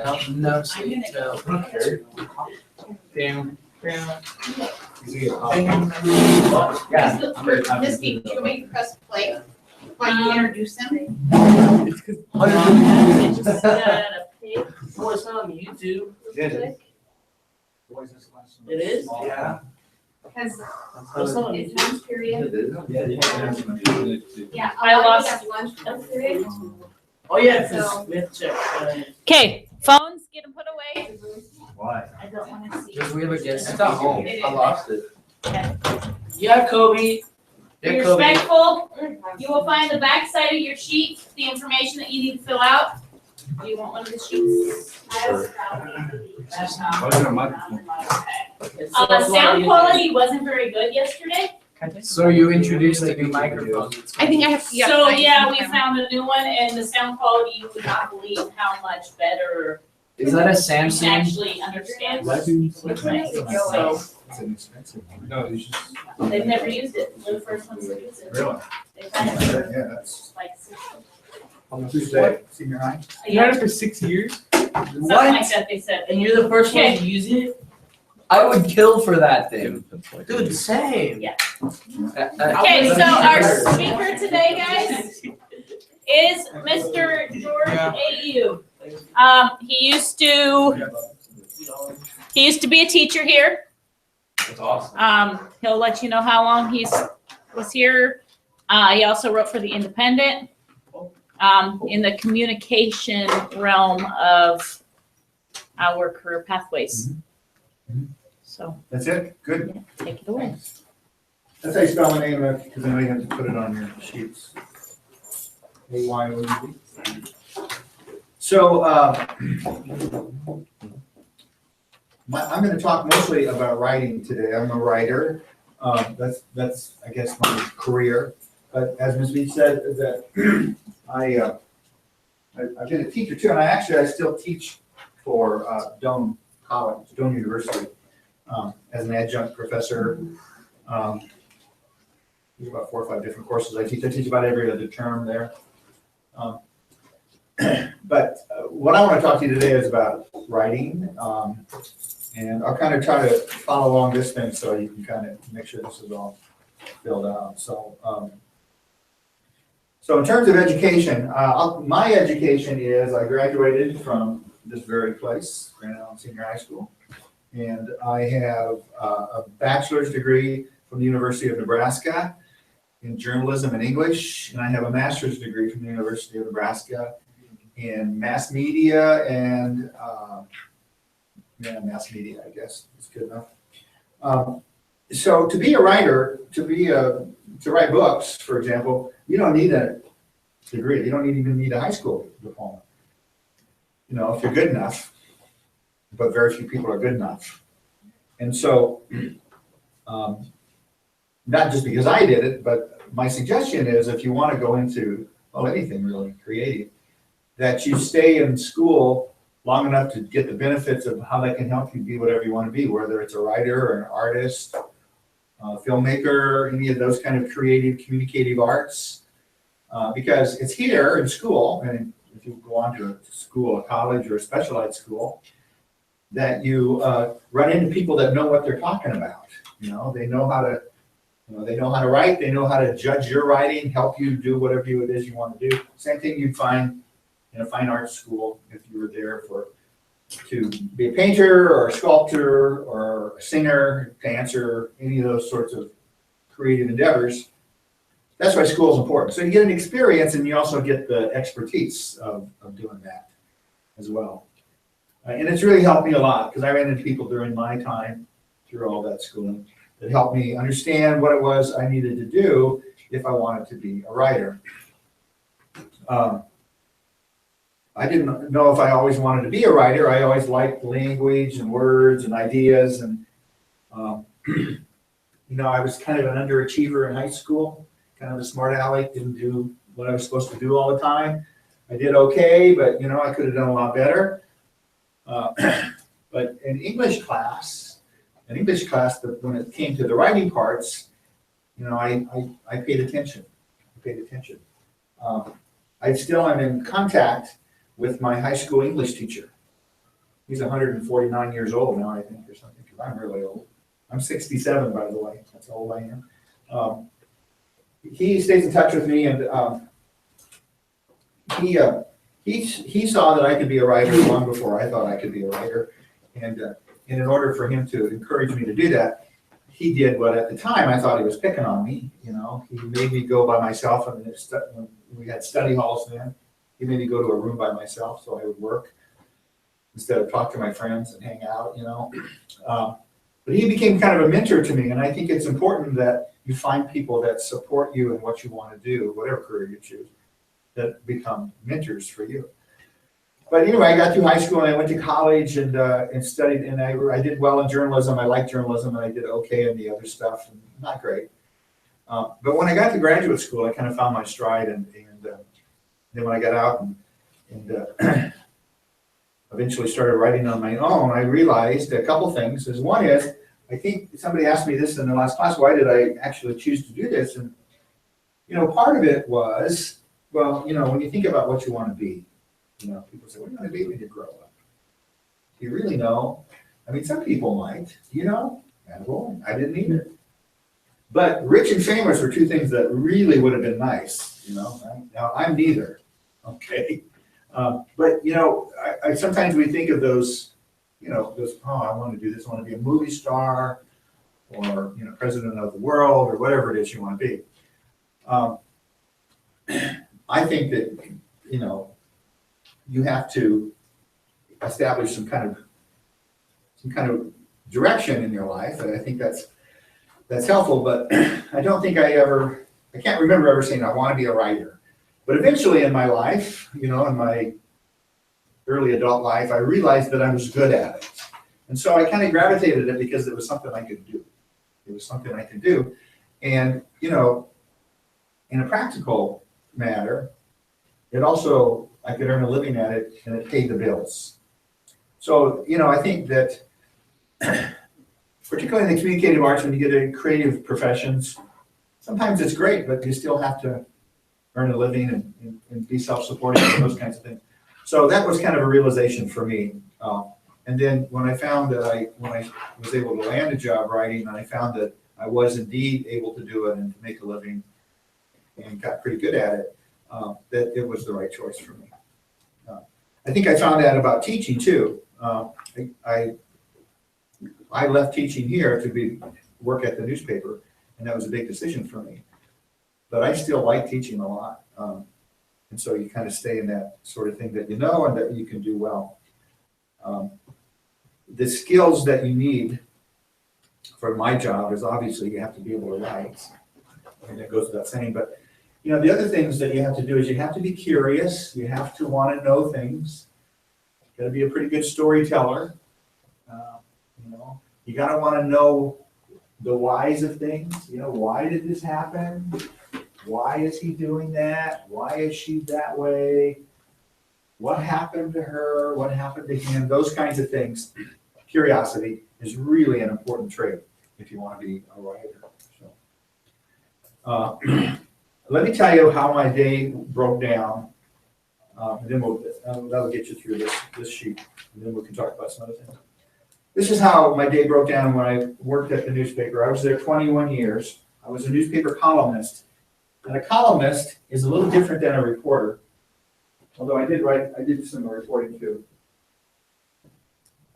No, Okay. Damn. Yeah. Miss Pete, do you want me to press play while you introduce him? It's because Oh, it's not on YouTube. Yeah, it is. It is? Yeah. Because It's not on it's YouTube. lunch period. Yeah. I lost- have lunch period. Oh, yeah, because we have to check. Okay, phones, get them put away. Why? I don't want to see. Because we have a guest. It's at home. I lost it. Yeah, Kobe. Be Yeah, Kobe. respectful. You will find the back side of your sheet, the information that you need to fill out. Do you want one of the sheets? Sound quality wasn't very good yesterday. So you introduced a new microphone. I think I have. So, yeah, we found a new one and the sound quality, you would not believe how much better Is that a you Samsung? can actually understand what's saying. So, It's inexpensive. No, it's just. they've never used it. They're the first ones to use it. Really? They found it Yeah, that's. like Who's that? Senior high? You had it for 6 years? something like that, they said. And you're the first one to use it? I would kill for that thing. Dude, same. Okay, so our speaker today, guys, is Mr. George Ayoub. He used to be a teacher here. That's awesome. He'll let you know how long was here. He also wrote for the Independent, in the communication realm of our career pathways. So, That's it? Good. take it away. That's how you spell my name, because I know you have to put it on your sheets. Ayoub. So, I'm gonna talk mostly about writing today. I'm a writer. That's, I guess, my career. But as Ms. Beach said, that I've been a teacher too, and I still teach for Doane College, Doane University, as an adjunct professor. There's about 4 or 5 different courses I teach. I teach about every other term there. But what I want to talk to you today is about writing, and I'll kind of try to follow along this thing so you can kind of make sure this is all filled out. So in terms of education, my education is I graduated from this very place, Grand Island Senior High School, and I have a bachelor's degree from the University of Nebraska in journalism and English, and I have a master's degree from the University of Nebraska in mass media and mass media, I guess is good enough. So to be a writer, to write books, for example, you don't need a degree. You don't even need a high school diploma. You know, if you're good enough, but very few people are good enough. And so, not just because I did it, but my suggestion is if you want to go into, well, anything really creative, that you stay in school long enough to get the benefits of how that can help you be whatever you want to be, whether it's a writer or an artist, a filmmaker, any of those kind of creative, communicative arts. Because it's here in school, and if you go on to a school, a college, or a specialized school, that you run into people that know what they're talking about. You know, they know how to, they know how to write, they know how to judge your writing, help you do whatever it is you want to do. Same thing you'd find in a fine arts school if you were there to be a painter or a sculptor or a singer, dancer, any of those sorts of creative endeavors. That's why school is important. So you get an experience and you also get the expertise of doing that as well. And it's really helped me a lot because I ran into people during my time through all that schooling that helped me understand what it was I needed to do if I wanted to be a writer. I didn't know if I always wanted to be a writer. I always liked language and words and ideas. And, I was kind of an underachiever in high school, kind of a smart aleck, didn't do what I was supposed to do all the time. I did okay, but, I could have done a lot better. But in English class, when it came to the writing parts, I paid attention. I still am in contact with my high school English teacher. He's 149 years old now, I think, or something, because I'm really old. I'm 67, by the way. That's how old I am. He stays in touch with me, and he saw that I could be a writer long before I thought I could be a writer. And in order for him to encourage me to do that, he did what at the time I thought he was picking on me. You know, he made me go by myself, and when we had study halls then, he made me go to a room by myself so I would work instead of talk to my friends and hang out, you know. But he became kind of a mentor to me, and I think it's important that you find people that support you in what you want to do, whatever career you choose, that become mentors for you. But anyway, I got through high school and I went to college and studied, and I did well in journalism. I liked journalism, and I did okay in the other stuff, and not great. But when I got to graduate school, I kind of found my stride, and then when I got out and eventually started writing on my own, I realized a couple things. One is, I think somebody asked me this in the last class, why did I actually choose to do this? And, you know, part of it was, well, you know, when you think about what you want to be, you know, people say, what do you want to be when you grow up? Do you really know? I mean, some people might, you know, well, I didn't either. But rich and famous were two things that really would have been nice, you know. Now, I'm neither, okay? But, you know, I sometimes we think of those, you know, oh, I want to do this, I want to be a movie star, or, you know, president of the world, or whatever it is you want to be. I think that, you know, you have to establish some kind of direction in your life, and I think that's helpful. But I don't think I can't remember ever saying I want to be a writer. But eventually in my life, you know, in my early adult life, I realized that I was good at it. And so I kind of gravitated it because it was something I could do. It was something I could do. And, you know, in a practical matter, it also, I could earn a living at it, and it paid the bills. So, you know, I think that particularly in the communicative arts, when you get into creative professions, sometimes it's great, but you still have to earn a living and be self-supporting and those kinds of things. So that was kind of a realization for me. And then when I found that when I was able to land a job writing, and I found that I was indeed able to do it and to make a living and got pretty good at it, that it was the right choice for me. I think I found that about teaching too. I left teaching here to work at the newspaper, and that was a big decision for me. But I still like teaching a lot. And so you kind of stay in that sort of thing that you know and that you can do well. The skills that you need for my job is obviously you have to be able to write. And that goes without saying. But, you know, the other things that you have to do is you have to be curious. You have to want to know things. You got to be a pretty good storyteller. You know, you got to want to know the whys of things. You know, why did this happen? Why is he doing that? Why is she that way? What happened to her? What happened to him? Those kinds of things. Curiosity is really an important trait if you want to be a writer. So, let me tell you how my day broke down, and then that'll get you through this sheet, and then we can talk about some other things. This is how my day broke down when I worked at the newspaper. I was there 21 years. I was a newspaper columnist. And a columnist is a little different than a reporter, although I did some reporting too.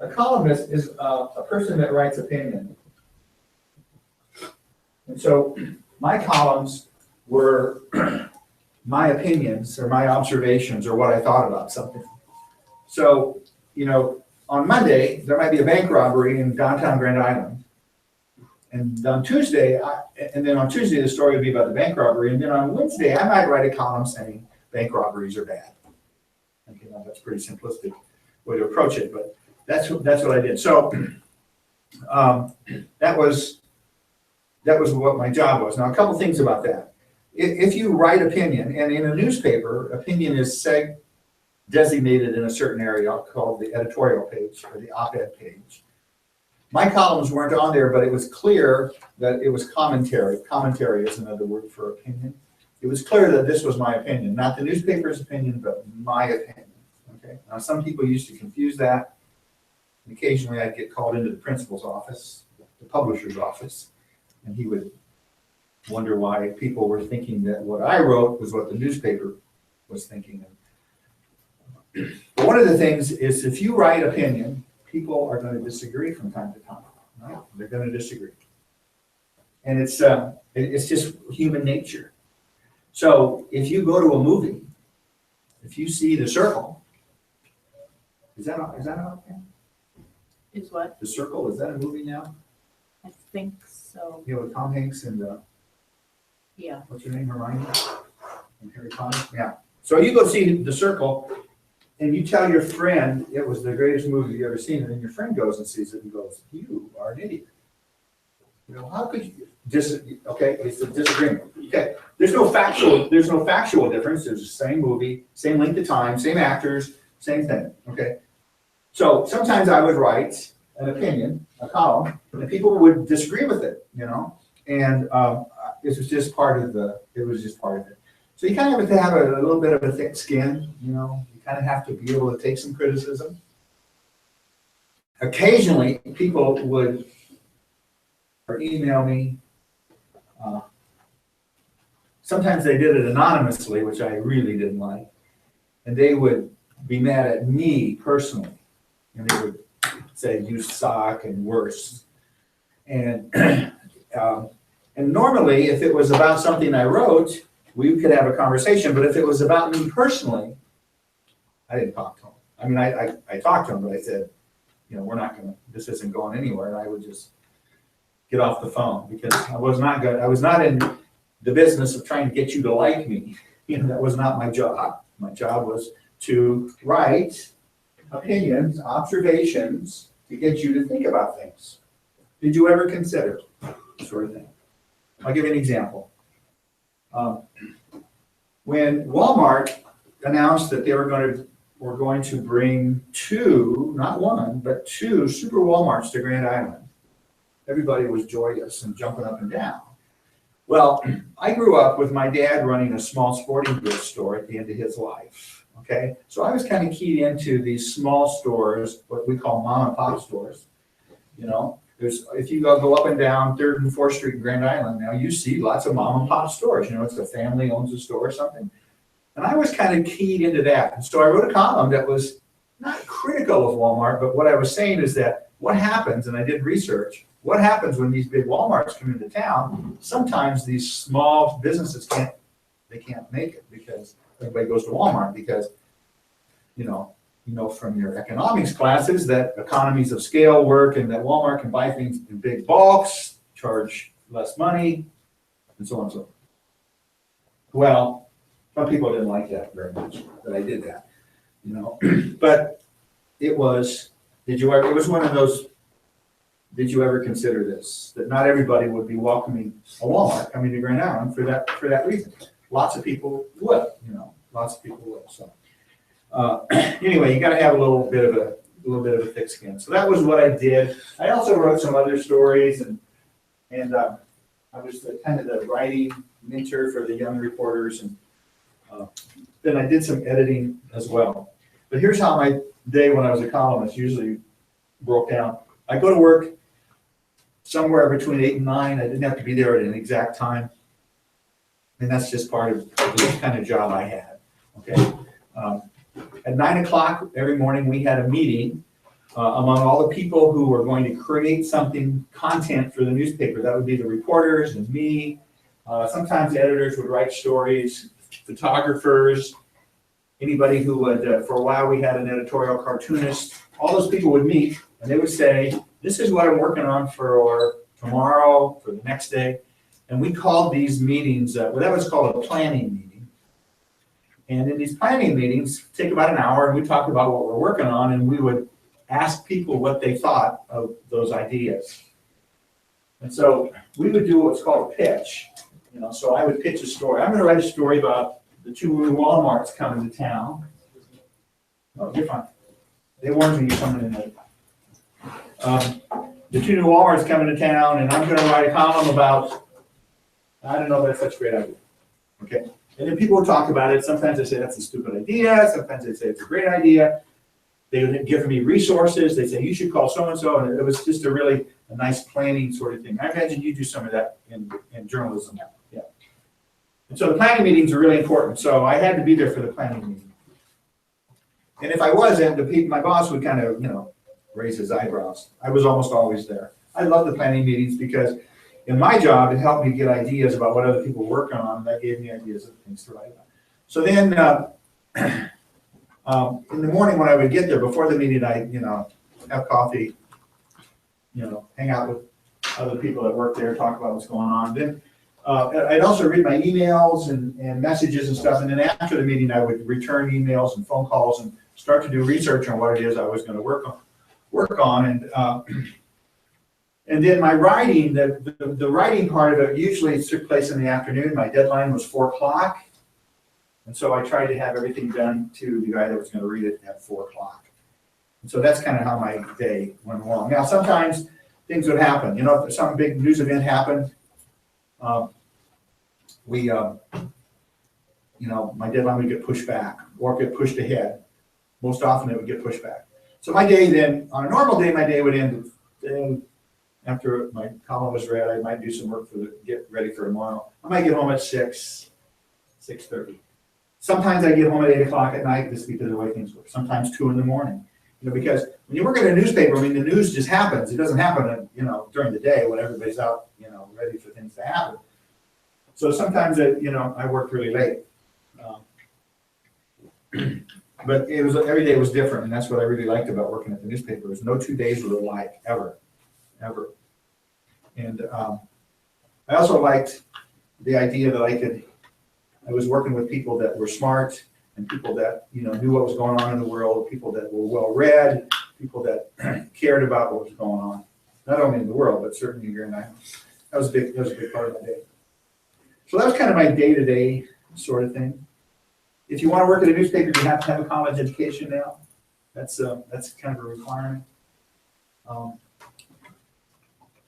A columnist is a person that writes opinion. And so my columns were my opinions or my observations or what I thought about something. So, you know, on Monday, there might be a bank robbery in downtown Grand Island. And on Tuesday, the story would be about the bank robbery. And then on Wednesday, I might write a column saying bank robberies are bad. Okay, now that's a pretty simplistic way to approach it, but that's what I did. So that was what my job was. Now, a couple things about that. If you write opinion, and in a newspaper, opinion is designated in a certain area called the editorial page or the op-ed page. My columns weren't on there, but it was clear that it was commentary. Commentary is another word for opinion. It was clear that this was my opinion, not the newspaper's opinion, but my opinion. Okay. Now, some people used to confuse that, And occasionally I'd get called into the principal's office, the publisher's office, and he would wonder why people were thinking that what I wrote was what the newspaper was thinking. But one of the things is if you write opinion, people are going to disagree from time to time. Right? They're going to disagree. And it's just human nature. So if you go to a movie, if you see The Circle, is that out there? Is what? The Circle, is that a movie now? I think so. You know, with Tom Hanks and Yeah. what's her name, Hermione? And Harry Potter? Yeah. So you go see The Circle, and you tell your friend it was the greatest movie you've ever seen, and then your friend goes and sees it and goes, "You are an idiot." You know, how could you? Okay, it's a disagreement. Okay, there's no factual difference. There's the same movie, same length of time, same actors, same thing. Okay, so sometimes I would write an opinion, a column, and people would disagree with it. You know, and it was just part of it. So you kind of have to have a little bit of a thick skin. You know, you kind of have to be able to take some criticism. Occasionally, people would email me. Sometimes they did it anonymously, which I really didn't like. And they would be mad at me personally. And they would say, "You suck," and worse. And normally, if it was about something I wrote, we could have a conversation. But if it was about me personally, I didn't talk to them. I mean, I talked to them, but I said, you know, this isn't going anywhere. And I would just get off the phone because I was not good. I was not in the business of trying to get you to like me. You know, that was not my job. My job was to write opinions, observations to get you to think about things. Did you ever consider sort of thing? I'll give you an example. When Walmart announced that they were going to bring two, not one, but two super Walmarts to Grand Island, everybody was joyous and jumping up and down. Well, I grew up with my dad running a small sporting goods store at the end of his life, okay? So I was kind of keyed into these small stores, what we call mom and pop stores. You know, if you go up and down 3rd and 4th Street in Grand Island now, you see lots of mom and pop stores. You know, it's a family owns a store or something. And I was kind of keyed into that. And so I wrote a column that was not critical of Walmart, but what I was saying is that what happens, and I did research, what happens when these big Walmarts come into town, sometimes these small businesses can't make it because everybody goes to Walmart because, you know from your economics classes that economies of scale work and that Walmart can buy things in big bulks, charge less money, and so on and so forth. Well, some people didn't like that very much, that I did that, you know. But it was one of those, did you ever consider this? That not everybody would be welcoming a Walmart coming to Grand Island for that reason. Lots of people would, So anyway, you got to have a little bit of a thick skin. So that was what I did. I also wrote some other stories, and I was kind of the writing mentor for the young reporters, and then I did some editing as well. But here's how my day when I was a columnist usually broke down. I go to work somewhere between 8 and 9. I didn't have to be there at an exact time. And that's just part of the kind of job I had. Okay. At 9 o'clock every morning, we had a meeting among all the people who were going to create content for the newspaper. That would be the reporters and me. Sometimes editors would write stories, photographers, anybody who would, for a while we had an editorial cartoonist. All those people would meet and they would say, "This is what I'm working on for tomorrow, for the next day." And we called these meetings, that was called a planning meeting. And in these planning meetings, take about an hour, and we talked about what we're working on, and we would ask people what they thought of those ideas. And so we would do what's called a pitch. So I would pitch a story. I'm going to write a story about the 2 new Walmarts coming to town. Oh, you're fine. They warned me you're coming in late. The 2 new Walmarts coming to town, and I'm going to write a column about, I don't know if that's such a great idea. Okay. And then people would talk about it. Sometimes they say that's a stupid idea. Sometimes they say it's a great idea. they would give me resources. They'd say, you should call so-and-so. And it was just a nice planning sort of thing. I imagine you do some of that in journalism. Yeah. And so the planning meetings are really important. So I had to be there for the planning meeting. And if I wasn't, my boss would kind of, raise his eyebrows. I was almost always there. I love the planning meetings because in my job, it helped me get ideas about what other people were working on. And that gave me ideas of things to write about. So then, in the morning when I would get there, before the meeting, I, have coffee, hang out with other people that work there, talk about what's going on. Then I'd also read my emails and messages and stuff. And then after the meeting, I would return emails and phone calls and start to do research on what it is I was going to work on. And then my writing, the writing part of it usually took place in the afternoon. My deadline was 4 o'clock. And so I tried to have everything done to the guy that was going to read it at 4 o'clock. And so that's kind of how my day went along. Now, sometimes things would happen. If some big news event happened, my deadline would get pushed back or get pushed ahead. Most often it would get pushed back. So my day then, on a normal day, my day would end after my column was read. I might do some work get ready for tomorrow. I might get home at 6:30. Sometimes I get home at 8 o'clock at night just because of the way things work. Sometimes 2 in the morning. Because when you work in a newspaper, the news just happens. It doesn't happen, during the day when everybody's out, ready for things to happen. So sometimes I worked really late. But every day was different, and that's what I really liked about working at the newspaper. Is no 2 days were alike ever. And I also liked the idea that I was working with people that were smart and people that knew what was going on in the world, people that were well read, people that cared about what was going on, not only in the world but certainly here in Iowa. That was a big part of my day. So that was kind of my day-to-day sort of thing. If you want to work at a newspaper, you have to have a college education now. That's kind of a requirement.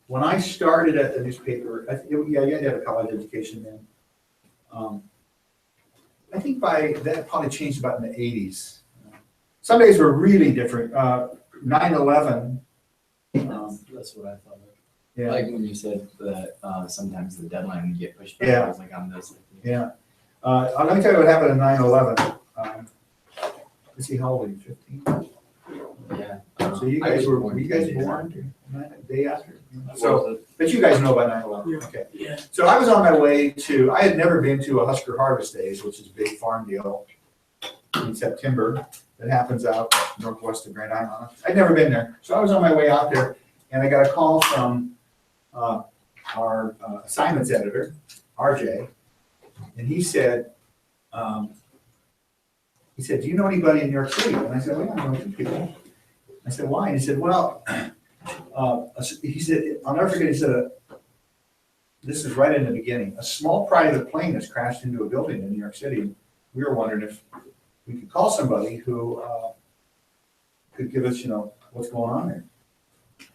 When I started at the newspaper, you had to have a college education then. I think by that probably changed about in the 80s. Some days were really different. 9/11. That's what I thought of. Yeah. Like when you said that sometimes the deadline would get pushed back. Yeah. I was like, on this. Yeah. Let me tell you what happened in 9/11. Let's see, how old are you? 15? Yeah. So you I guys was were born you guys 2 days born after. the day after? So, But you guys know about 9/11. Okay. Yeah. So I was on my way I had never been to a Husker Harvest Days, which is a big farm deal in September that happens out northwest of Grand Island. I'd never been there. So I was on my way out there and I got a call from our assignments editor, RJ, and he said, do you know anybody in New York City? And I said, well, yeah, I know 2 people. I said, why? And he said, well, I'll never forget, he said, this is right in the beginning, a small private plane has crashed into a building in New York City. We were wondering if we could call somebody who could give us, what's going on there.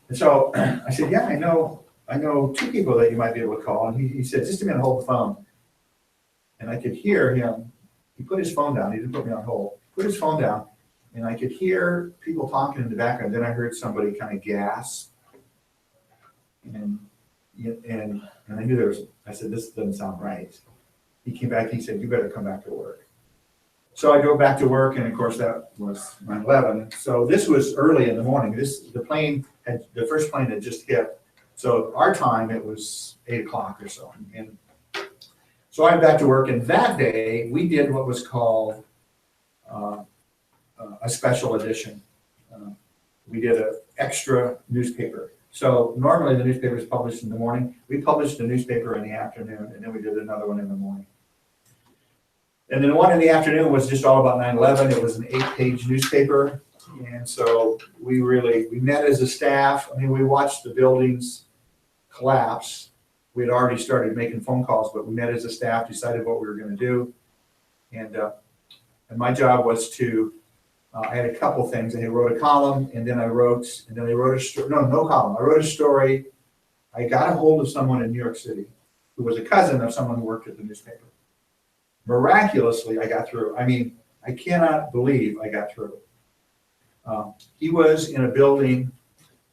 And so I said, yeah, I know 2 people that you might be able to call. And he said, just a minute, hold the phone. And I could hear him, he put his phone down, he didn't put me on hold, put his phone down, and I could hear people talking in the background. Then I heard somebody kind of gasp. And I knew I said, this doesn't sound right. He came back, he said, you better come back to work. So I drove back to work, and of course that was 9/11. So this was early in the morning. The first plane had just hit. So our time, it was 8 o'clock or so. And so I went back to work, and that day we did what was called a special edition. We did an extra newspaper. So normally the newspaper is published in the morning. We published a newspaper in the afternoon, and then we did another one in the morning. And then the one in the afternoon was just all about 9/11. It was an 8-page newspaper. And so we met as a staff. I mean, we watched the buildings collapse. We had already started making phone calls, but we met as a staff, decided what we were going to do. And my job was I had a couple things. I wrote a column, and then I wrote a story. No column. I wrote a story. I got a hold of someone in New York City who was a cousin of someone who worked at the newspaper. Miraculously, I got through. I mean, I cannot believe I got through. He was in a building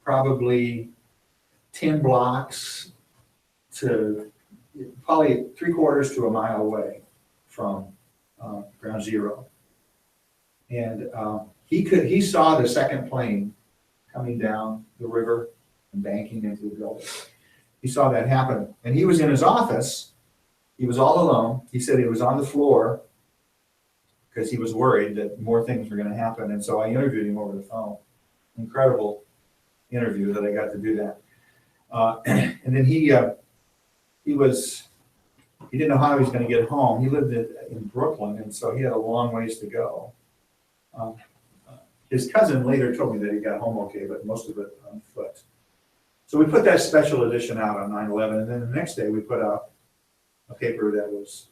probably 10 blocks to probably 3/4 to a mile away from ground zero. And he saw the second plane coming down the river and banking into the building. He saw that happen. And he was in his office. He was all alone. He said he was on the floor because he was worried that more things were going to happen. And so I interviewed him over the phone. Incredible interview that I got to do that. And then he didn't know how he was going to get home. He lived in Brooklyn, and so he had a long ways to go. His cousin later told me that he got home okay, but most of it on foot. So we put that special edition out on 9/11, and then the next day we put out a paper that was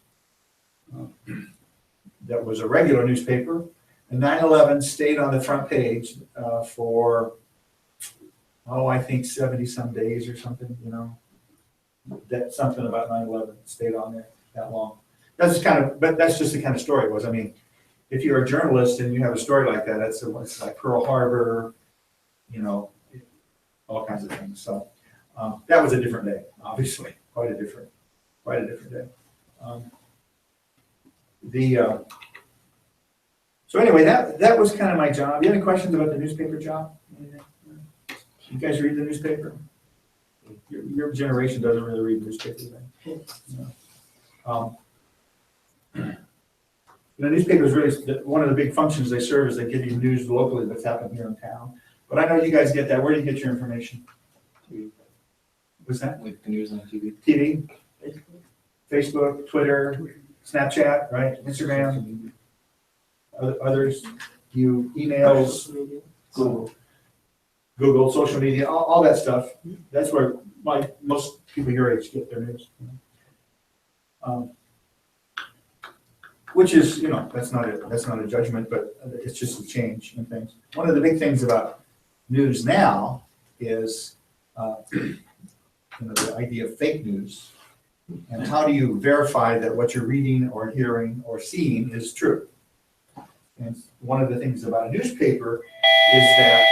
a regular newspaper. And 9/11 stayed on the front page for, I think 70 some days or something, that something about 9/11 stayed on there that long. But that's just the kind of story it was. I mean, if you're a journalist and you have a story like that, it's like Pearl Harbor, all kinds of things. So that was a different day, obviously, quite a different day. So anyway, that was kind of my job. Do you have any questions about the newspaper job? You guys read the newspaper? Your generation doesn't really read newspapers, right? Newspapers really, one of the big functions they serve is they give you news locally that's happening here in town. But I know you guys get that. Where do you get your information? What's that? Like the news on TV. TV, Facebook, Twitter, Snapchat, right? Instagram, others, emails, Google, social media, all that stuff. That's where most people your age get their news. Which is, that's not a judgment, but it's just a change in things. One of the big things about news now is the idea of fake news, and how do you verify that what you're reading or hearing or seeing is true. And one of the things about a newspaper is that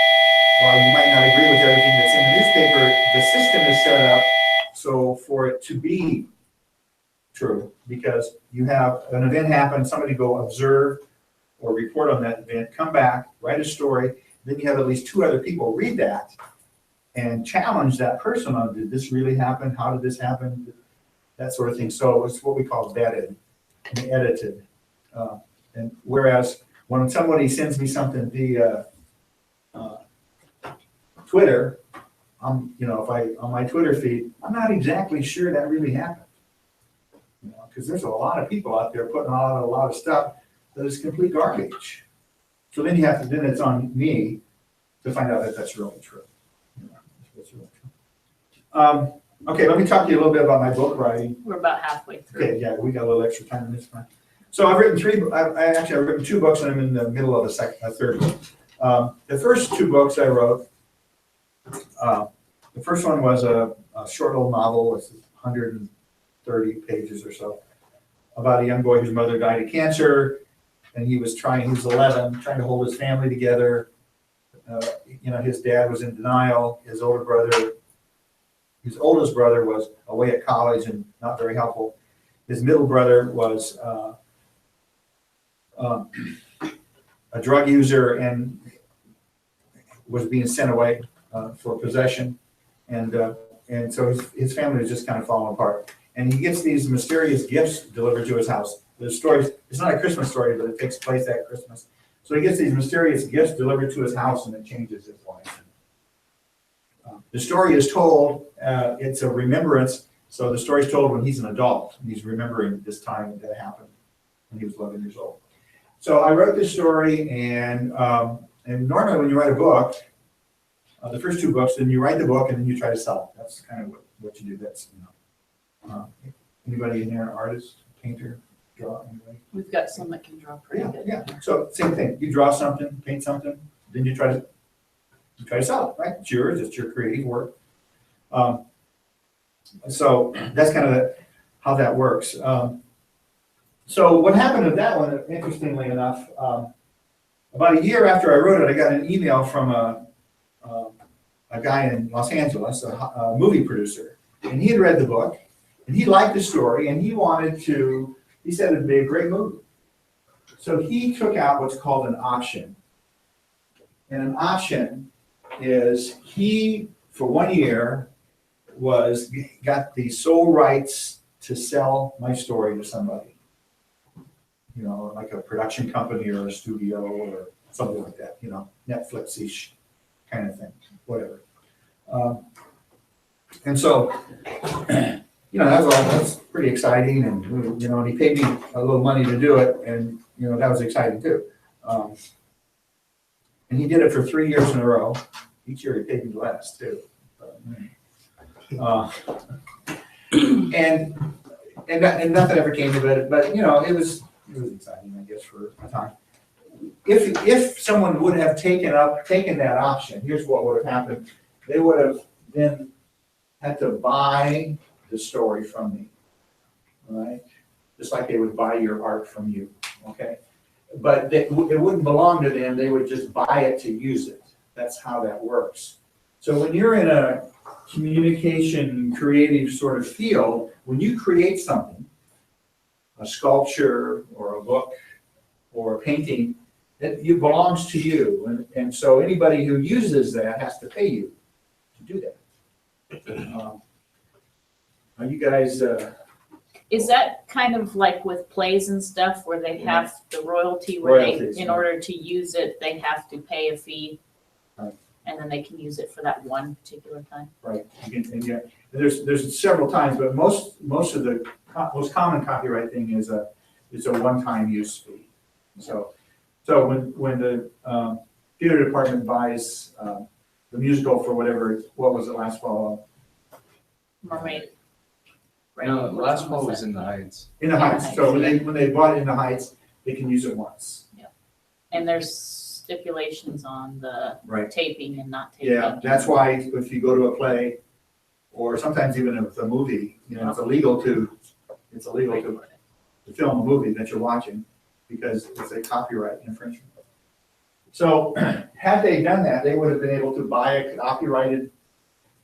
while you might not agree with everything that's in the newspaper, the system is set up so for it to be true, because you have an event happen, somebody go observe or report on that event, come back, write a story, then you have at least 2 other people read that and challenge that person on, did this really happen? How did this happen? That sort of thing. So it's what we call vetted and edited. And whereas when somebody sends me something via Twitter, if on my Twitter feed, I'm not exactly sure that really happened. Because there's a lot of people out there putting out a lot of stuff that is complete garbage. So then then it's on me to find out if that's really true. Okay, let me talk to you a little bit about my book writing. We're about halfway through. Okay, yeah, we got a little extra time in this one. So I've written I've written 2 books, and I'm in the middle of a third book. The first 2 books I wrote, the first one was a short little novel. It's 130 pages or so, about a young boy whose mother died of cancer, and he was 11, trying to hold his family together. His dad was in denial. His oldest brother was away at college and not very helpful. His middle brother was a drug user and was being sent away for possession, and so his family was just kind of falling apart. And he gets these mysterious gifts delivered to his house. The story, it's not a Christmas story, but it takes place at Christmas. So he gets these mysterious gifts delivered to his house, and it changes his life. The story is told, it's a remembrance, so the story is told when he's an adult, and he's remembering this time that happened when he was 11 years old. So I wrote this story, and normally when you write a book, the first 2 books, then you write the book, and then you try to sell it. That's kind of what you do. That's, anybody in here, an artist, painter, draw, anybody? We've got some that can draw pretty good. Yeah. So same thing. You draw something, paint something, then you try to sell it, right? It's yours. It's your creative work. So that's kind of how that works. So what happened with that one, interestingly enough, About a year after I wrote it, I got an email from a guy in Los Angeles, a movie producer, and he had read the book, and he liked the story, and he said it'd be a great movie. So he took out what's called an option. And an option is he, for 1 year, got the sole rights to sell my story to somebody. You know, like a production company or a studio or something like that, you know, Netflix-ish kind of thing, whatever. And so, you know, that's pretty exciting, and, you know, and he paid me a little money to do it, and, you know, that was exciting too. And he did it for 3 years in a row. Each year he paid me less too. And nothing ever came of it, but, you know, it was exciting, I guess, for a time. If someone would have taken that option, here's what would have happened. They would have then had to buy the story from me, all right? Just like they would buy your art from you, okay? But it wouldn't belong to them, they would just buy it to use it. That's how that works. So when you're in a communication, creative sort of field, when you create something, a sculpture or a book or a painting, it belongs to you. And so anybody who uses that has to pay you to do that. Are you guys... Is that kind of like with plays and stuff where they have the royalty where Royalties, in yeah. order to use it, they have to pay a fee? Right. And then they can use it for that one particular time? Right, and yeah, there's several times, but most of the most common copyright thing is a one-time use fee. So when the theater department buys the musical for whatever, what was it last fall? Mermaid. Right. No, Which last one fall was was that? in the Heights. In the In the Heights. Heights, So when they bought it in the Heights, they can use it once. And there's stipulations on the Right. taping and not taping. Yeah, that's why if you go to a play, or sometimes even if it's a movie, you know, it's illegal to film a movie that you're watching because it's a copyright infringement. So had they done that, they would have been able to buy a copyrighted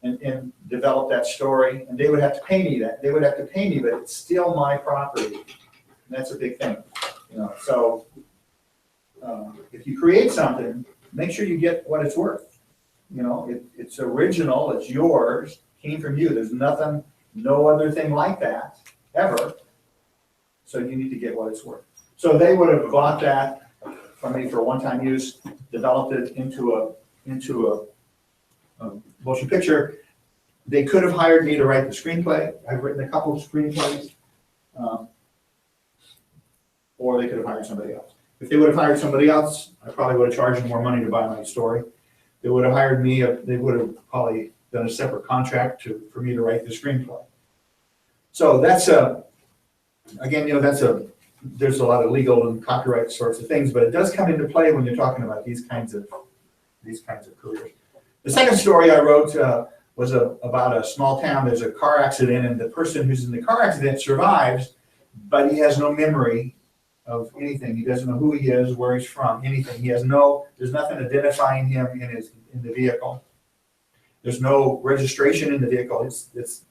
and develop that story, and they would have to pay me that. They would have to pay me, but it's still my property. And that's a big thing, you know. So if you create something, make sure you get what it's worth. You know, it's original, it's yours, came from you. There's nothing, no other thing like that ever. So you need to get what it's worth. So they would have bought that from me for one-time use, developed it into a motion picture. They could have hired me to write the screenplay. I've written a couple of screenplays. Or they could have hired somebody else. If they would have hired somebody else, I probably would have charged them more money to buy my story. They would have hired me, they would have probably done a separate contract for me to write the screenplay. So that's again, you know, there's a lot of legal and copyright sorts of things, but it does come into play when you're talking about these kinds of careers. The second story I wrote was about a small town. There's a car accident, and the person who's in the car accident survives, but he has no memory of anything. He doesn't know who he is, where he's from, anything. There's nothing identifying him in the vehicle. There's no registration in the vehicle. It's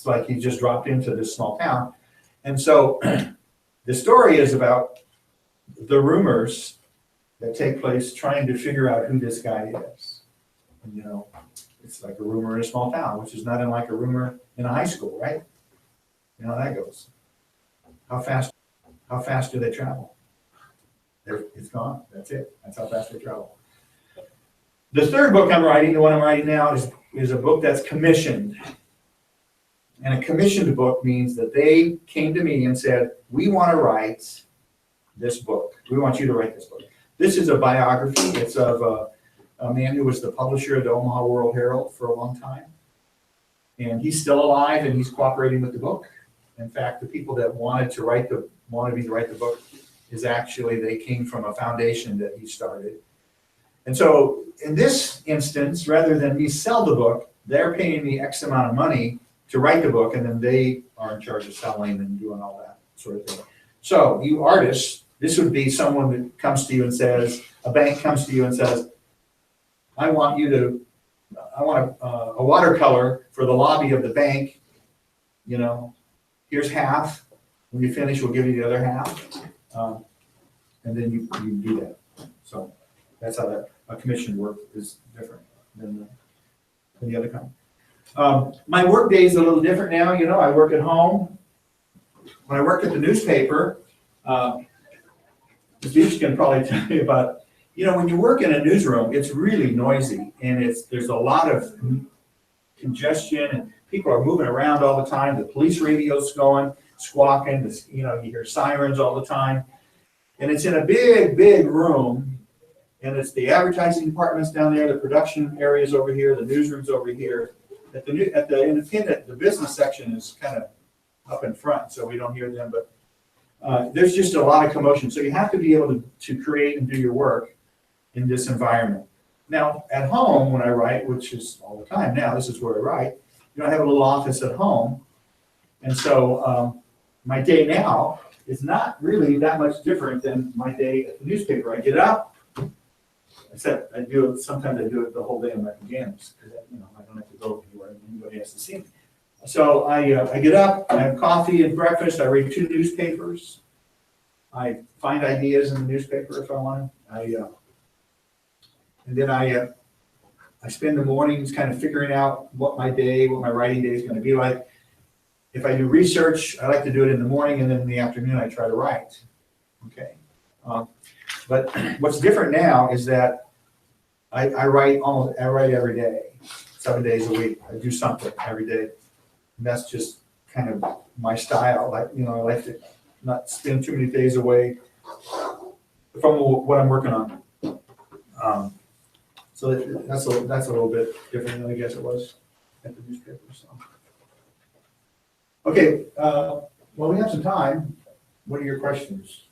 like he just dropped into this small town. And so the story is about the rumors that take place trying to figure out who this guy is. And, you know, it's like a rumor in a small town, which is not unlike a rumor in a high school, right? You know how that goes. How fast do they travel? It's gone. That's it. That's how fast they travel. The third book I'm writing, the one I'm writing now, is a book that's commissioned. And a commissioned book means that they came to me and said, we want to write this book. We want you to write this book. This is a biography. It's of a man who was the publisher of the Omaha World Herald for a long time. And he's still alive, and he's cooperating with the book. In fact, the people that wanted me to write the book is actually, they came from a foundation that he started. And so in this instance, rather than me sell the book, they're paying me X amount of money to write the book, and then they are in charge of selling and doing all that sort of thing. So you artists This would be someone that comes to you and says, a bank comes to you and says, I want a watercolor for the lobby of the bank, here's half. When you finish, we'll give you the other half. And then you do that. So that's how that, a commission work is different than the other kind. My work day is a little different now, I work at home. When I worked at the newspaper, Mr. Beach can probably tell you about, when you work in a newsroom, it's really noisy and there's a lot of congestion and people are moving around all the time. The police radio's going, squawking, you hear sirens all the time. And it's in a big, big room. And it's the advertising departments down there, the production areas over here, the newsrooms over here. At the independent, the business section is kind of up in front, so we don't hear them. But there's just a lot of commotion. So you have to be able to create and do your work in this environment. Now, at home, when I write, which is all the time now, this is where I write, I have a little office at home. And so my day now is not really that much different than my day at the newspaper. I get up, except sometimes I do it the whole day in my pajamas, because I don't have to go anywhere, anybody has to see me. So I get up, I have coffee and breakfast, I read 2 newspapers, I find ideas in the newspaper if I want to. And then I spend the mornings kind of figuring out what my writing day is going to be like. If I do research, I like to do it in the morning, and then in the afternoon I try to write. Okay. But what's different now is that I write every day, 7 days a week. I do something every day. And that's just kind of my style. I like to not spend too many days away from what I'm working on. So that's a little bit different than I guess it was at the newspaper. So. Okay, well, we have some time. What are your questions?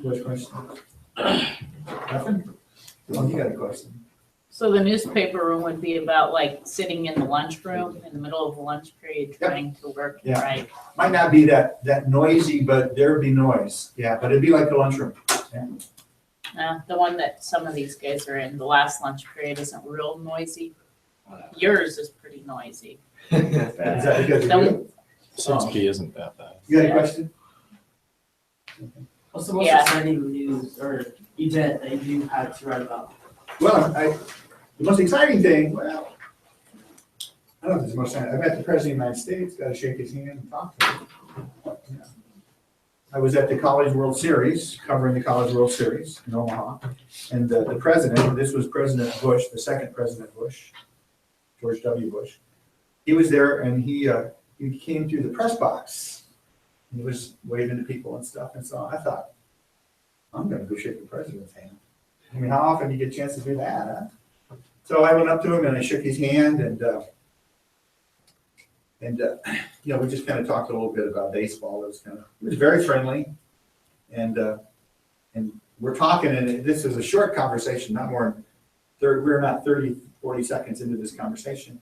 What's questions? Nothing? Oh, you got a question. So the newspaper room would be about like sitting in the lunchroom in the middle of the lunch period, trying to work, Yeah. right? Might not be that noisy, but there would be noise. Yeah, but it'd be like the lunchroom. Yeah. The one that some of these guys are in, the last lunch period isn't real noisy. Yours is pretty noisy. Is that because of you? 6P isn't that bad. You got a question? What's the most Yeah. exciting news or event that you had to write about? Well, the most exciting thing, well, I don't know if it's the most exciting. I met the President of the United States, got to shake his hand and talk to him. Yeah. I was at the College World Series, covering the College World Series in Omaha. And the president, this was President Bush, the second President Bush, George W. Bush. He was there and he came through the press box. He was waving to people and stuff. And so I thought, I'm going to go shake the president's hand. I mean, how often do you get a chance to do that, huh? So I went up to him and I shook his hand and we just kind of talked a little bit about baseball. It was very friendly. And we're talking, and this is a short conversation, not more than we're not 30, 40 seconds into this conversation.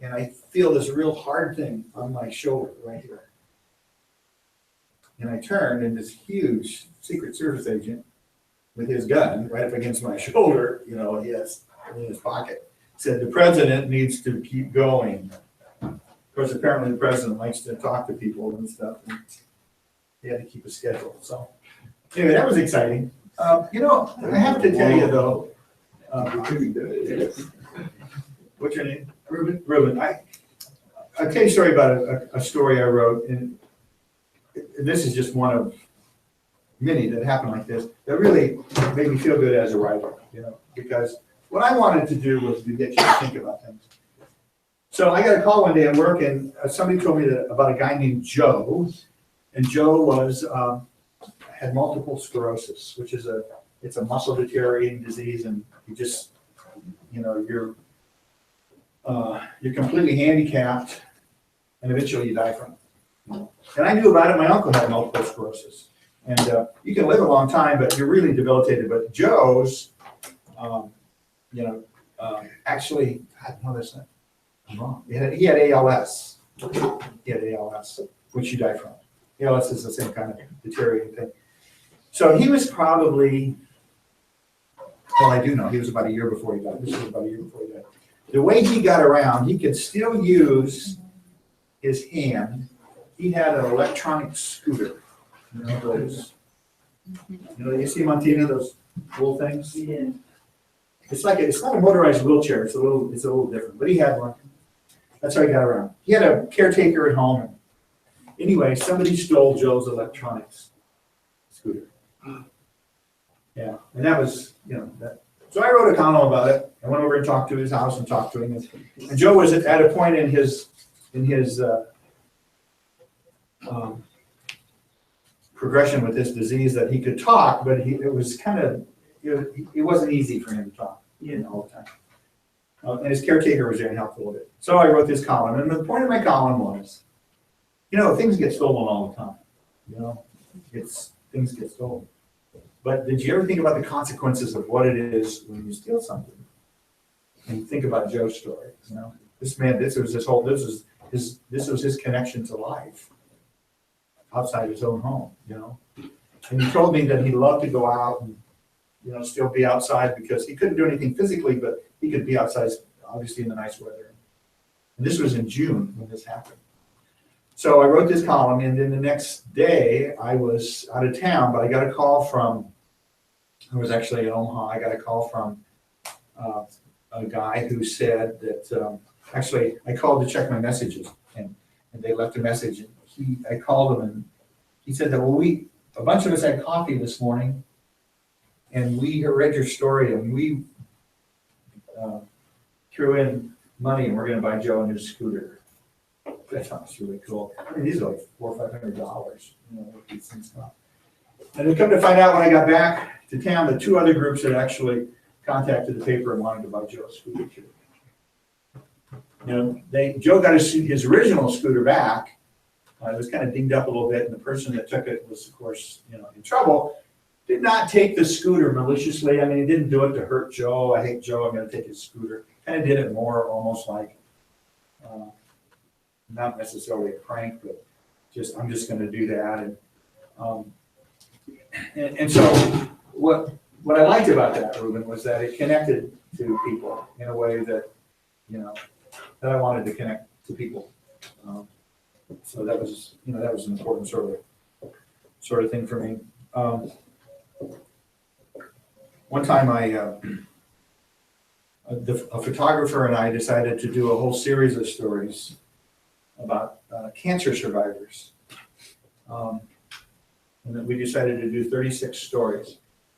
And I feel this real hard thing on my shoulder right here. And I turned, and this huge Secret Service agent with his gun right up against my shoulder, he has in his pocket, said, the president needs to keep going. Of course, apparently the president likes to talk to people and stuff. And he had to keep a schedule. So anyway, that was exciting. I have to tell you though, what's your name? Ruben. I'll tell you a story about a story I wrote, and this is just one of many that happened like this, that really made me feel good as a writer, because what I wanted to do was to get you to think about things. So I got a call one day at work, and somebody told me about a guy named Joe, and Joe had multiple sclerosis, which is it's a muscle deteriorating disease, and you just, you're completely handicapped, and eventually you die from it. And I knew about it. My uncle had multiple sclerosis, and you can live a long time, but you're really debilitated. But Joe's, actually, no, that's not. I'm wrong. He had ALS. Which he died from. ALS is the same kind of deteriorating thing. So he was probably, well, I do know, he was about a year before he died. This was about a year before he died. The way he got around, he could still use his hand. He had an electronic scooter. You know, those, you see them on TV, those little things? Yeah. It's not a motorized wheelchair, it's a little different, but he had one. That's how he got around. He had a caretaker at home. Anyway, somebody stole Joe's electronics scooter. Yeah, and that was, that. So I wrote a column about it. I went over and talked to his house and talked to him. And Joe was at a point in his progression with this disease that he could talk, but it wasn't easy for him to talk all the time. And his caretaker was there and helped a little bit. So I wrote this column, and the point of my column was, things get stolen all the time. Things get stolen. But did you ever think about the consequences of what it is when you steal something? And think about Joe's story. This man, this was his connection to life outside his own home. And he told me that he loved to go out and still be outside because he couldn't do anything physically, but he could be outside, obviously in the nice weather. And this was in June when this happened. So I wrote this column, and then the next day I was out of town, but I got a call from, I was actually in Omaha, I got a call from a guy who said that, actually I called to check my messages, and they left a message. And I called him, and he said that, a bunch of us had coffee this morning, and we read your story, and we threw in money, and we're going to buy Joe a new scooter. That sounds really cool. These are like $400 or $500, what these things cost. And then come to find out when I got back to town, the two other groups had actually contacted the paper and wanted to buy Joe's scooter too. Joe got his original scooter back. It was kind of dinged up a little bit, and the person that took it was, of course, in trouble. Did not take the scooter maliciously. I mean, he didn't do it to hurt Joe. I hate Joe, I'm going to take his scooter. Kind of did it more almost like, not necessarily a prank, but I'm just going to do that. And so what I liked about that, Ruben, was that it connected to people in a way that, that I wanted to connect to people. So that was an important sort of thing for me. One time a photographer and I decided to do a whole series of stories about cancer survivors. And then we decided to do 36 stories.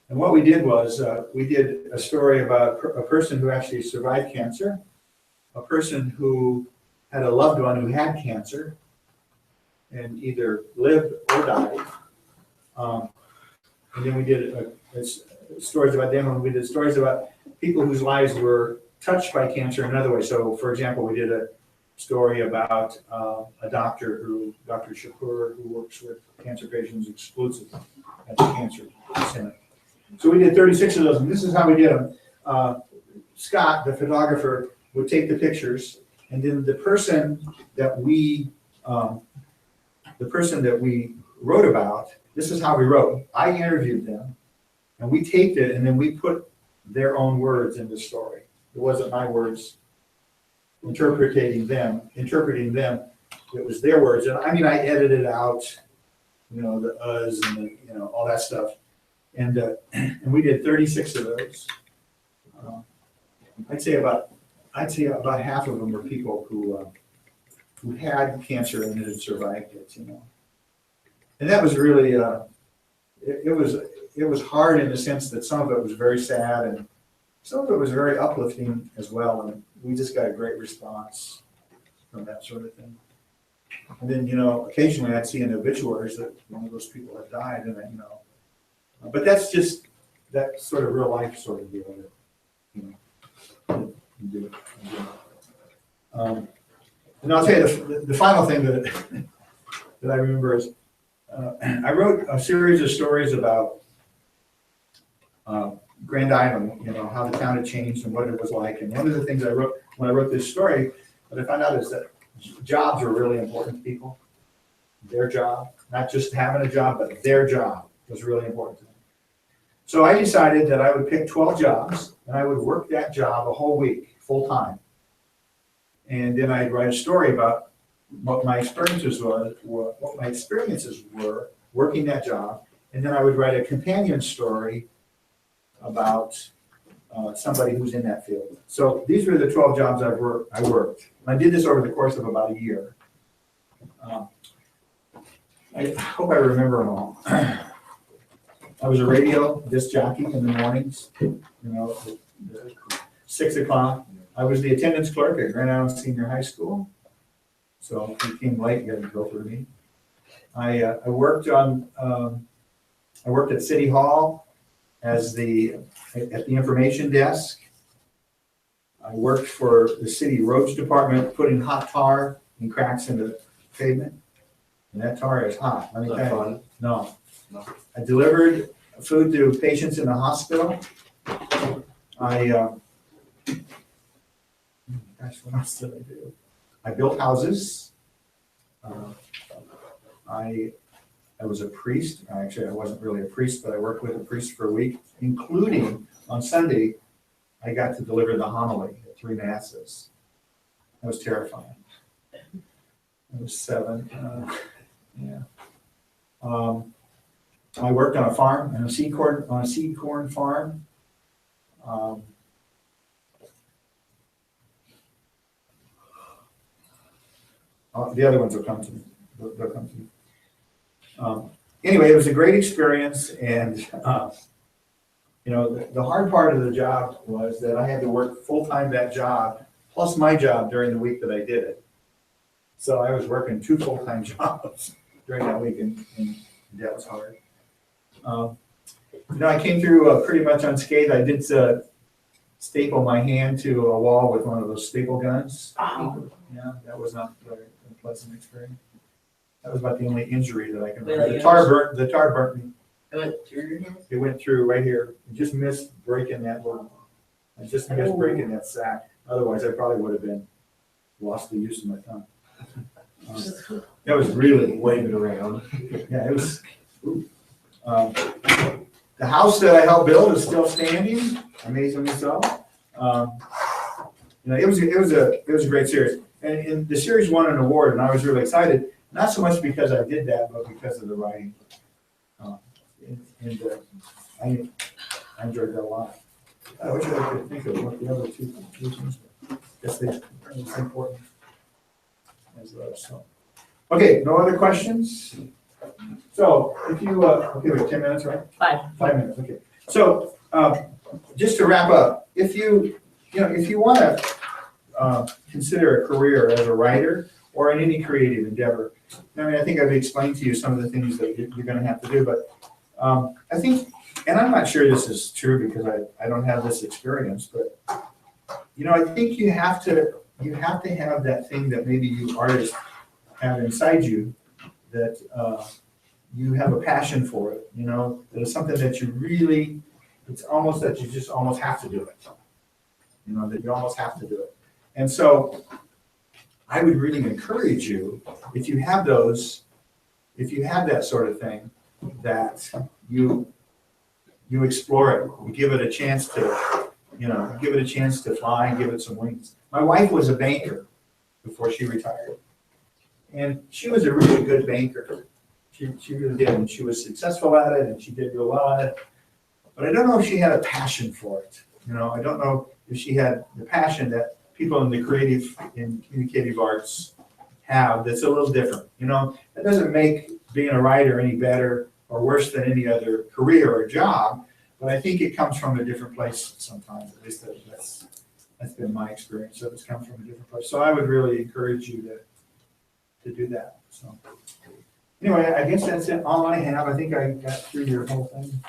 And what we did was we did a story about a person who actually survived cancer, a person who had a loved one who had cancer and either lived or died. And then we did stories about them, and we did stories about people whose lives were touched by cancer in another way. So, for example, we did a story about a doctor, Dr. Shakur, who works with cancer patients exclusively at the Cancer Center. So we did 36 of those, and this is how we did them. Scott, the photographer, would take the pictures, and then the person that we wrote about, this is how we wrote. I interviewed them, and we taped it, and then we put their own words in the story. It wasn't my words interpreting them. It was their words. And I mean, I edited out, the uhs and the, all that stuff. And we did 36 of those. I'd say about half of them were people who had cancer and had survived it, And that was really, it was hard in the sense that some of it was very sad and some of it was very uplifting as well. And we just got a great response from that sort of thing. And then, occasionally I'd see in obituaries that one of those people had died, and but that's just that sort of real life sort of deal with it, you do it. And I'll tell you the final thing that I remember is I wrote a series of stories about Grand Island, how the town had changed and what it was like. And one of the things I wrote when I wrote this story, what I found out is that jobs are really important to people, their job. not just having a job, but their job was really important to me. So I decided that I would pick 12 jobs and I would work that job a whole week, full time. And then I'd write a story about what my experiences were working that job. And then I would write a companion story about somebody who's in that field. So these were the 12 jobs I worked. I did this over the course of about a year. I hope I remember them all. I was a radio disc jockey in the mornings, you know, at 6 o'clock. I was the attendance clerk at Grand Island Senior High School. So if you came late, you had to go through me. I worked at City Hall at the information desk. I worked for the city roads department, putting hot tar and cracks in the pavement. And that tar is hot. Let me tell you. No. I delivered food to patients in the hospital. Gosh, what else did I do? I built houses. I was a priest. Actually, I wasn't really a priest, but I worked with a priest for a week, including on Sunday, I got to deliver the homily at 3 masses. That was terrifying. I was 7. Yeah. I worked on a farm, on a seed corn farm. The other ones will come to me. They'll come to me. Anyway, it was a great experience, and you know, the hard part of the job was that I had to work full-time that job, plus my job during the week that I did it. So I was working 2 full-time jobs during that week, and that was hard. You know, I came through pretty much unscathed. I did staple my hand to a wall with one of those staple guns. Oh. Yeah, that was not very a pleasant experience. That was about the only injury that I can Wait, remember. like The tar burnt me. It went through your hand? It went through right here. I just missed breaking that little. I just missed breaking that sack. Otherwise, I probably would have lost the use of my tongue. That was really Waving around. yeah. It was. The house that I helped build is still standing. Amazingly so. You know, it was a great series, and the series won an award, and I was really excited. Not so much because I did that, but because of the writing. I enjoyed that a lot. I wish I could think of what the other 2 conclusions were. Guess they are as important as those. So, okay, no other questions? So if you okay, wait, 10 minutes, right? 5 minutes. Okay. So just to wrap up, if you want to consider a career as a writer or in any creative endeavor, I mean, I think I've explained to you some of the things that you're going to have to do, but I think, and I'm not sure this is true because I don't have this experience, but you know, I think you have to have that thing that maybe you artists have inside you, that you have a passion for it, you know, that is something that you really, it's almost that you just almost have to do it, you know, that you almost have to do it. And so I would really encourage you, if you have that sort of thing, that you explore it, you give it a chance to, you know, give it a chance to fly and give it some wings. My wife was a banker before she retired, and she was a really good banker. She really did, and she was successful at it, and she did real well at it. But I don't know if she had a passion for it. You know, I don't know if she had the passion that people in the creative and communicative arts have that's a little different. You know, that doesn't make being a writer any better or worse than any other career or job, but I think it comes from a different place sometimes. At least that's been my experience. So it's come from a different place. So I would really encourage you to do that. So anyway, I guess that's it. All I have. I think I got through your whole thing.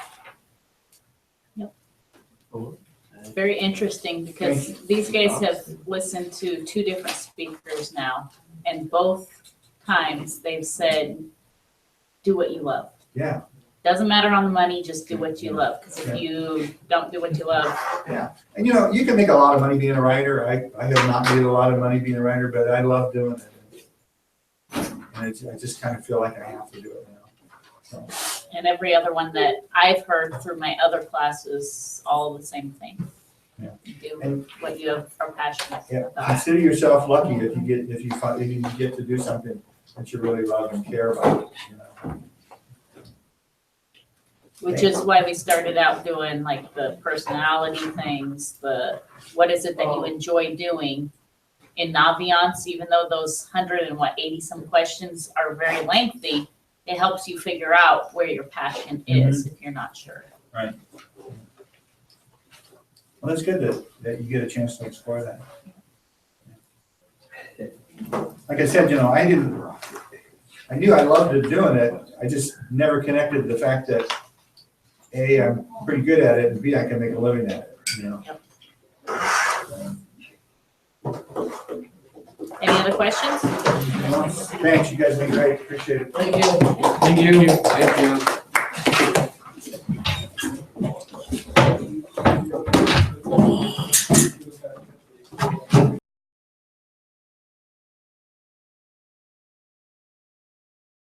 It's very interesting because these guys have listened to 2 different speakers now, and both times they've said, do what you love. Yeah. Doesn't matter on the money, just do what you love. Because if you don't do what you love. Yeah. And you know, you can make a lot of money being a writer. I have not made a lot of money being a writer, but I love doing it. And I just kind of feel like I have to do it now. And every other one that I've heard through my other classes, all the same thing. Yeah. Do And- what you are passionate Yeah, about. consider yourself lucky if you get to do something that you really love and care about, you know. Which is why we started out doing like the personality things, what is it that you enjoy doing in Naviance, even though those 80 some questions are very lengthy, it helps you figure out where your passion is if you're not sure. Right. Well, that's good that you get a chance to explore that. Like I said, you know, I knew I loved doing it. I just never connected the fact that A, I'm pretty good at it, and B, I can make a living at it, you know. Any other questions? Thanks, you guys have been great, appreciate it. Thank you. Thank you. Thank you.